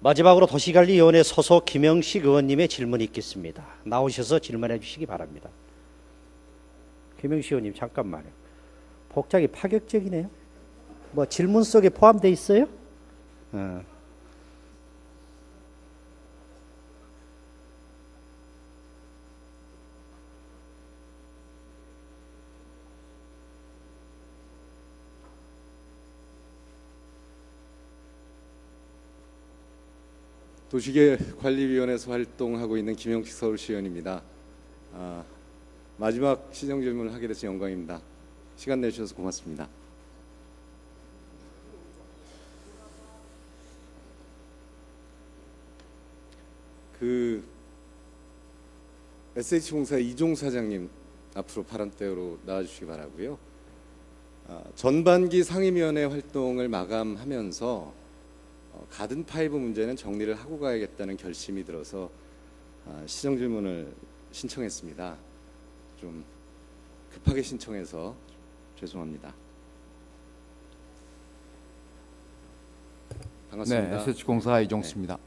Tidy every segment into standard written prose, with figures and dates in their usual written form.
마지막으로 도시관리위원회 소속 김영식 의원님의 질문이 있겠습니다. 나오셔서 질문해 주시기 바랍니다. 김영식 의원님 잠깐만요. 복장이 파격적이네요. 뭐 질문 속에 포함되어 있어요? 도시계획관리위원회에서 활동하고 있는 김영식 서울시의원입니다. 마지막 시정 질문을 하게 돼서 영광입니다. 시간 내주셔서 고맙습니다. SH공사 이종 사장님 앞으로 발언대로 나와주시기 바라고요. 전반기 상임위원회 활동을 마감하면서 가든파이브 문제는 정리를 하고 가야겠다는 결심이 들어서 시정 질문을 신청했습니다. 좀 급하게 신청해서 죄송합니다. 반갑습니다. 네, SH공사 이종수입니다.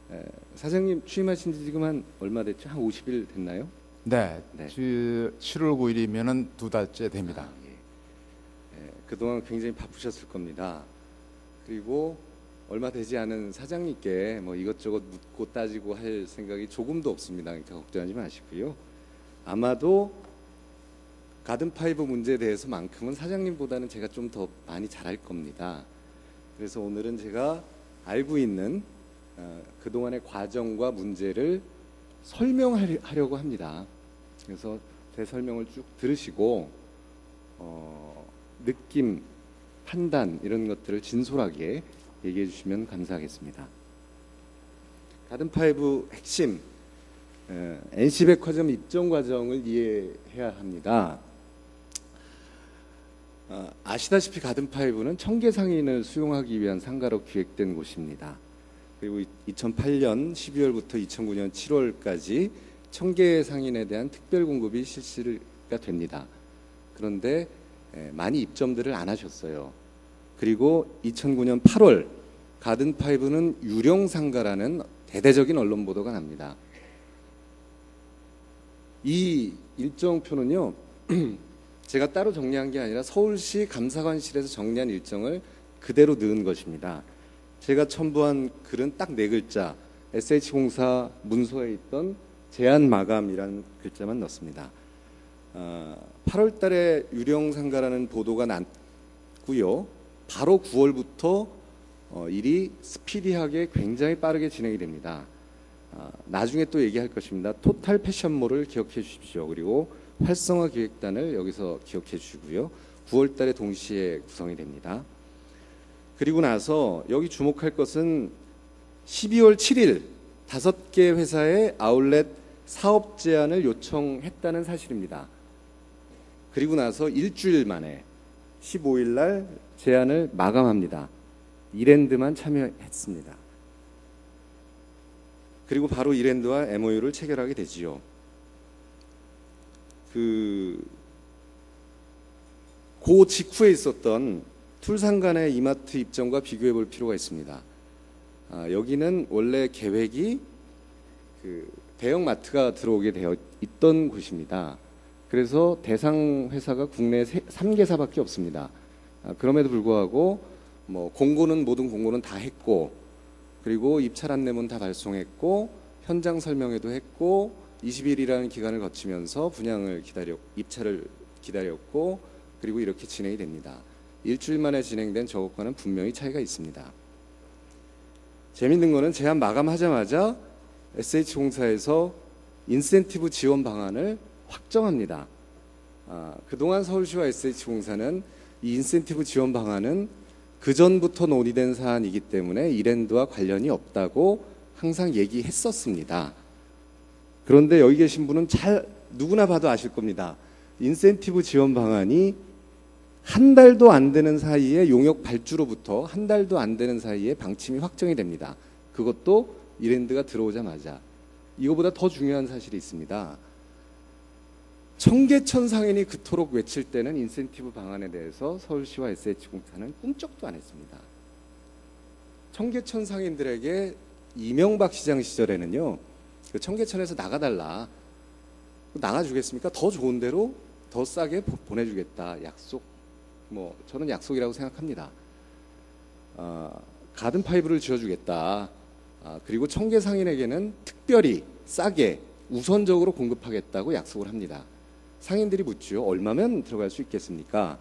네, 사장님 취임하신 지 지금 한 얼마 됐죠? 한 50일 됐나요? 네, 7월 9일이면은 2달째 됩니다. 예, 그동안 굉장히 바쁘셨을 겁니다. 그리고 얼마 되지 않은 사장님께 뭐 이것저것 묻고 따지고 할 생각이 조금도 없습니다. 그러니까 걱정하지 마시고요. 아마도 가든파이브 문제에 대해서만큼은 사장님보다는 제가 좀 더 많이 잘할 겁니다. 그래서 오늘은 제가 알고 있는 그동안의 과정과 문제를 설명하려고 합니다. 그래서 제 설명을 쭉 들으시고 느낌, 판단 이런 것들을 진솔하게 얘기해 주시면 감사하겠습니다. 가든파이브 핵심 NC백화점 입점 과정을 이해해야 합니다. 아시다시피 가든파이브는 1000개 상인을 수용하기 위한 상가로 기획된 곳입니다. 그리고 2008년 12월부터 2009년 7월까지 1000개 상인에 대한 특별 공급이 실시가 됩니다. 그런데 많이 입점들을 안 하셨어요. 그리고 2009년 8월 가든파이브는 유령 상가라는 대대적인 언론 보도가 납니다. 이 일정표는요, 제가 따로 정리한 게 아니라 서울시 감사관실에서 정리한 일정을 그대로 넣은 것입니다. 제가 첨부한 글은 딱 4글자, SH공사 문서에 있던 제한 마감이라는 글자만 넣습니다. 8월 달에 유령 상가라는 보도가 났고요. 바로 9월부터 일이 스피디하게 굉장히 빠르게 진행이 됩니다. 나중에 또 얘기할 것입니다. 토탈 패션몰을 기억해 주십시오. 그리고 활성화 기획단을 여기서 기억해 주시고요. 9월 달에 동시에 구성이 됩니다. 그리고 나서 여기 주목할 것은 12월 7일 5개 회사의 아울렛 사업 제안을 요청했다는 사실입니다. 그리고 나서 일주일 만에 15일 날 제안을 마감합니다. 이랜드만 참여했습니다. 그리고 바로 이랜드와 MOU를 체결하게 되지요. 그 직후에 있었던 툴상간의 이마트 입점과 비교해 볼 필요가 있습니다. 여기는 원래 계획이 대형 마트가 들어오게 되어 있던 곳입니다. 그래서 대상 회사가 국내에 3개사밖에 없습니다. 그럼에도 불구하고 뭐 모든 공고는 다 했고, 그리고 입찰 안내문 다 발송했고, 현장 설명회도 했고, 20일이라는 기간을 거치면서 입찰을 기다렸고, 그리고 이렇게 진행이 됩니다. 일주일 만에 진행된 저것과는 분명히 차이가 있습니다. 재밌는 거는 제안 마감하자마자 SH공사에서 인센티브 지원 방안을 확정합니다. 그동안 서울시와 SH공사는 이 인센티브 지원 방안은 그전부터 논의된 사안이기 때문에 이랜드와 관련이 없다고 항상 얘기했었습니다. 그런데 여기 계신 분은 누구나 봐도 아실 겁니다. 인센티브 지원 방안이 한 달도 안 되는 사이에 용역 발주로부터 한 달도 안 되는 사이에 방침이 확정이 됩니다. 그것도 이랜드가 들어오자마자. 이거보다 더 중요한 사실이 있습니다. 청계천 상인이 그토록 외칠 때는 인센티브 방안에 대해서 서울시와 SH공사는 꿈쩍도 안 했습니다. 청계천 상인들에게 이명박 시장 시절에는요, 그 청계천에서 나가달라, 나가주겠습니까? 더 좋은 데로 더 싸게 보내주겠다, 약속. 뭐 저는 약속이라고 생각합니다. 가든 파이브를 지어주겠다. 그리고 청계 상인에게는 특별히 싸게 우선적으로 공급하겠다고 약속을 합니다. 상인들이 묻죠. 얼마면 들어갈 수 있겠습니까?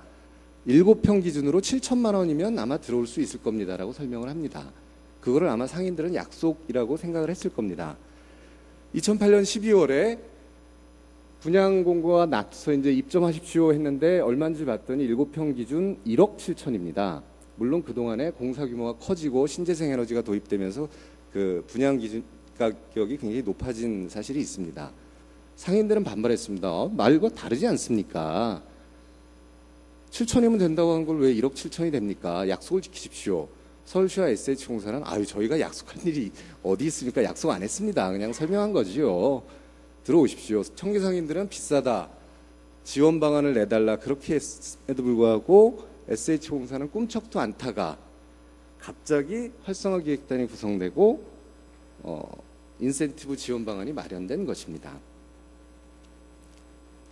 7평 기준으로 7천만 원이면 아마 들어올 수 있을 겁니다라고 설명을 합니다. 그거를 아마 상인들은 약속이라고 생각을 했을 겁니다. 2008년 12월에 분양 공고가 나서 이제 입점하십시오 했는데 얼마인지 봤더니 7평 기준 1억 7천입니다. 물론 그동안에 공사 규모가 커지고 신재생 에너지가 도입되면서 그 분양 기준 가격이 굉장히 높아진 사실이 있습니다. 상인들은 반발했습니다. 말과 다르지 않습니까? 7천이면 된다고 한 걸 왜 1억 7천이 됩니까? 약속을 지키십시오. 서울시와 SH공사는 저희가 약속한 일이 어디 있습니까? 약속 안 했습니다. 그냥 설명한 거지요. 들어오십시오. 청계 상인들은 비싸다, 지원 방안을 내달라 그렇게 했음에도 불구하고 SH공사는 꿈쩍도 않다가 갑자기 활성화 기획단이 구성되고 인센티브 지원 방안이 마련된 것입니다.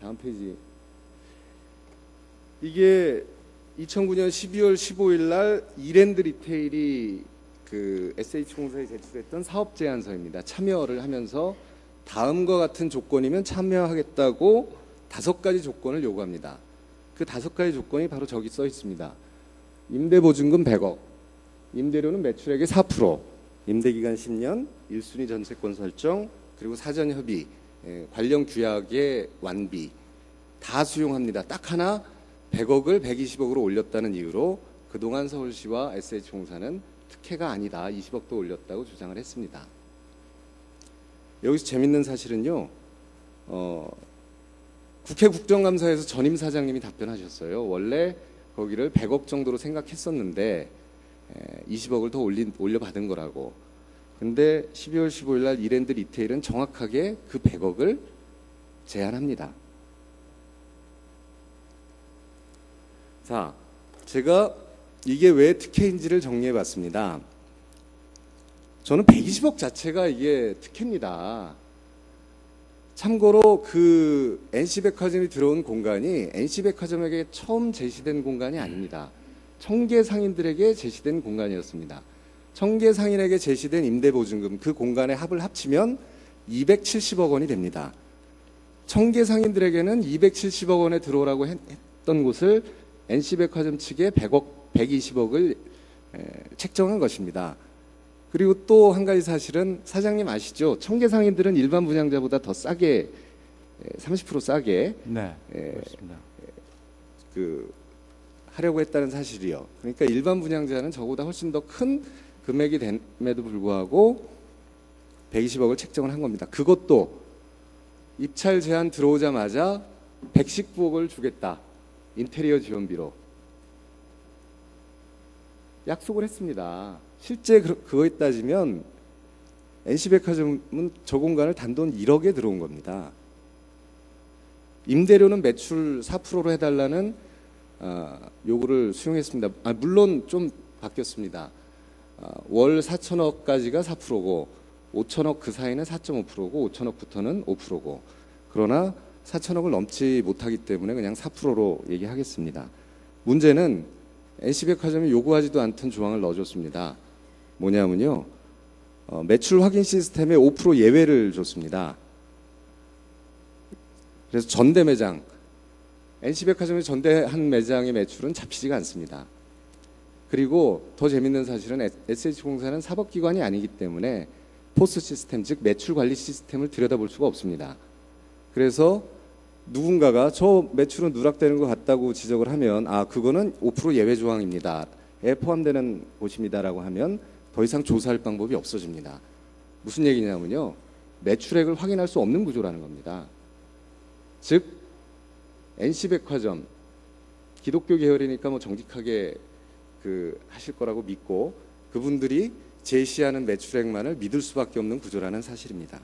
다음 페이지. 이게 2009년 12월 15일 날 이랜드 리테일이 그 SH공사에 제출했던 사업 제안서입니다. 참여를 하면서 다음과 같은 조건이면 참여하겠다고 5가지 조건을 요구합니다. 그 5가지 조건이 바로 저기 써 있습니다. 임대보증금 100억, 임대료는 매출액의 4%, 임대기간 10년, 1순위 전세권 설정, 그리고 사전 협의, 관련 규약의 완비 다 수용합니다. 딱 하나 100억을 120억으로 올렸다는 이유로 그동안 서울시와 SH공사는 특혜가 아니다, 20억도 올렸다고 주장을 했습니다. 여기서 재밌는 사실은요, 국회 국정감사에서 전임 사장님이 답변하셨어요. 원래 거기를 100억 정도로 생각했었는데 20억을 더 올려받은 거라고. 근데 12월 15일 날 이랜드 리테일은 정확하게 그 100억을 제안합니다. 자, 제가 이게 왜 특혜인지를 정리해 봤습니다. 저는 120억 자체가 이게 특혜입니다. 참고로 그 NC백화점이 들어온 공간이 NC백화점에게 처음 제시된 공간이 아닙니다. 청계 상인들에게 제시된 공간이었습니다. 청계 상인에게 제시된 임대보증금 그 공간의 합을 합치면 270억 원이 됩니다. 청계 상인들에게는 270억 원에 들어오라고 했던 곳을 NC백화점 측에 120억을 책정한 것입니다. 그리고 또 한 가지 사실은 사장님 아시죠? 청계 상인들은 일반 분양자보다 더 싸게 30% 싸게 네, 그렇습니다. 하려고 했다는 사실이요. 그러니까 일반 분양자는 저보다 훨씬 더 큰 금액이 됨에도 불구하고 120억을 책정을 한 겁니다. 그것도 입찰 제한 들어오자마자 119억을 주겠다. 인테리어 지원비로 약속을 했습니다. 실제 그거에 따지면 NC백화점은 저 공간을 단돈 1억에 들어온 겁니다. 임대료는 매출 4%로 해달라는 요구를 수용했습니다. 물론 좀 바뀌었습니다. 월 4천억까지가 4%고 5천억 그 사이는 4.5%고 5천억부터는 5%고 그러나 4천억을 넘지 못하기 때문에 그냥 4%로 얘기하겠습니다. 문제는 NC백화점이 요구하지도 않던 조항을 넣어줬습니다. 뭐냐면요, 매출 확인 시스템에 5% 예외를 줬습니다. 그래서 전대 매장, NC백화점의 전대한 매장의 매출은 잡히지가 않습니다. 그리고 더 재밌는 사실은 SH공사는 사법기관이 아니기 때문에 포스 시스템, 즉 매출 관리 시스템을 들여다볼 수가 없습니다. 그래서 누군가가 저 매출은 누락되는 것 같다고 지적을 하면 그거는 5% 예외 조항입니다에 포함되는 곳입니다라고 하면 더 이상 조사할 방법이 없어집니다. 무슨 얘기냐면요, 매출액을 확인할 수 없는 구조라는 겁니다. 즉 NC백화점 기독교 계열이니까 뭐 정직하게 하실 거라고 믿고 그분들이 제시하는 매출액만을 믿을 수밖에 없는 구조라는 사실입니다.